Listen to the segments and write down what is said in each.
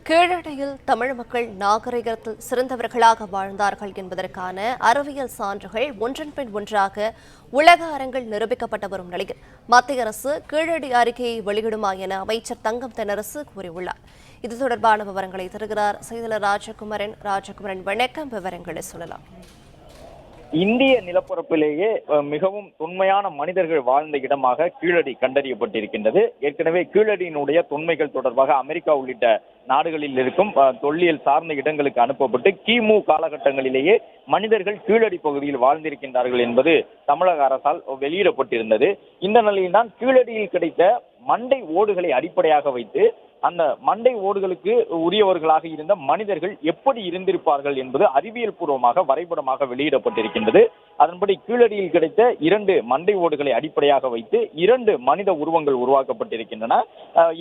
கீழடியில் தமிழ் மக்கள் நாகரிகத்தில் சிறந்தவர்களாக வாழ்ந்தார்கள் என்பதற்கான அறிவியல் சான்றுகள் ஒன்றன் பின் ஒன்றாக உலக அரங்கில் நிரூபிக்கப்பட்டு வரும் நிலையில் மத்திய அரசு கீழடி அறிக்கையை வெளியிடுமா என அமைச்சர் தங்கம் தென்னரசு கூறியுள்ளார். இது தொடர்பான விவரங்களை தருகிறார் செய்தியாளர் ராஜகுமரன். வணக்கம், விவரங்களை சொல்லலாம். இந்திய நிலப்பரப்பிலேயே மிகவும் தொன்மையான மனிதர்கள் வாழ்ந்த இடமாக கீழடி கண்டறியப்பட்டிருக்கின்றது. ஏற்கனவே கீழடியினுடைய தொன்மைகள் தொடர்பாக அமெரிக்கா உள்ளிட்ட நாடுகளில் இருக்கும் தொல்லியல் சார்ந்த இடங்களுக்கு அனுப்பப்பட்டு கிமு காலகட்டங்களிலேயே மனிதர்கள் கீழடி பகுதியில் வாழ்ந்திருக்கின்றார்கள் என்பது தமிழக அரசால் வெளியிடப்பட்டிருந்தது. இந்த நிலையில்தான் கீழடியில் கிடைத்த மண்டை ஓடுகளை அடிப்படையாக வைத்து அந்த மண்டை ஓடுகளுக்கு உரியவர்களாக இருந்த மனிதர்கள் எப்படி இருந்திருப்பார்கள் என்பது அறிவியல் பூர்வமாக வரைபடமாக வெளியிடப்பட்டிருக்கின்றது. அதன்படி கீழடியில் கிடைத்த 2 மண்டை ஓடுகளை அடிப்படையாக வைத்து 2 மனித உருவங்கள் உருவாக்கப்பட்டிருக்கின்றன.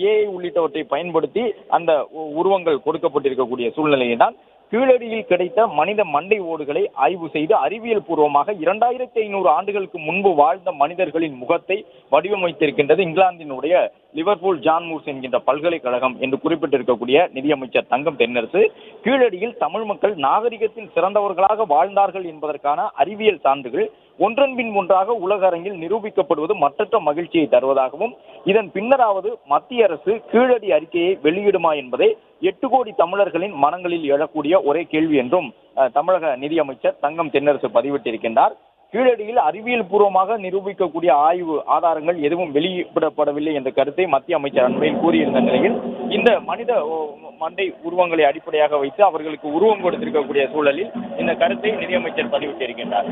ஏஐ உள்ளிட்டவற்றை பயன்படுத்தி அந்த உருவங்கள் கொடுக்கப்பட்டிருக்கக்கூடிய சூழ்நிலையை தான் கீழடியில் கிடைத்த மனித மண்டை ஓடுகளை ஆய்வு செய்து அறிவியல் பூர்வமாக 2500 ஆண்டுகளுக்கு முன்பு வாழ்ந்த மனிதர்களின் முகத்தை வடிவமைத்திருக்கின்றது இங்கிலாந்தினுடைய லிவர்பூல் ஜான் மூர்ஸ் என்கின்ற பல்கலைக்கழகம் என்று குறிப்பிட்டிருக்கக்கூடிய நிதியமைச்சர் தங்கம் தென்னரசு. கீழடியில் தமிழ் மக்கள் நாகரிகத்தில் சிறந்தவர்களாக வாழ்ந்தார்கள் என்பதற்கான அறிவியல் சான்றுகள் ஒன்றன் பின் ஒன்றாக உலக அரங்கில் நிரூபிக்கப்படுவது மற்றற்ற மகிழ்ச்சியை தருவதாகவும், இதன் பின்னராவது மத்திய அரசு கீழடி அறிக்கையை வெளியிடுமா என்பதை 8 கோடி தமிழர்களின் மனங்களில் எழக்கூடிய ஒரே கேள்வி என்றும் தமிழக நிதியமைச்சர் தங்கம் தென்னரசு பதிவிட்டிருக்கின்றார். கீழடியில் அறிவியல் பூர்வமாக நிரூபிக்கக்கூடிய ஆய்வு ஆதாரங்கள் எதுவும் வெளியிடப்படவில்லை என்ற கருத்தை மத்திய அமைச்சர் அண்மையில் கூறியிருந்த நிலையில் இந்த மனித மண்டை உருவங்களை அடிப்படையாக வைத்து அவர்களுக்கு உருவம் கொடுத்திருக்கக்கூடிய சூழலில் இந்த கருத்தை நிதியமைச்சர் பதிவிட்டிருக்கின்றார்.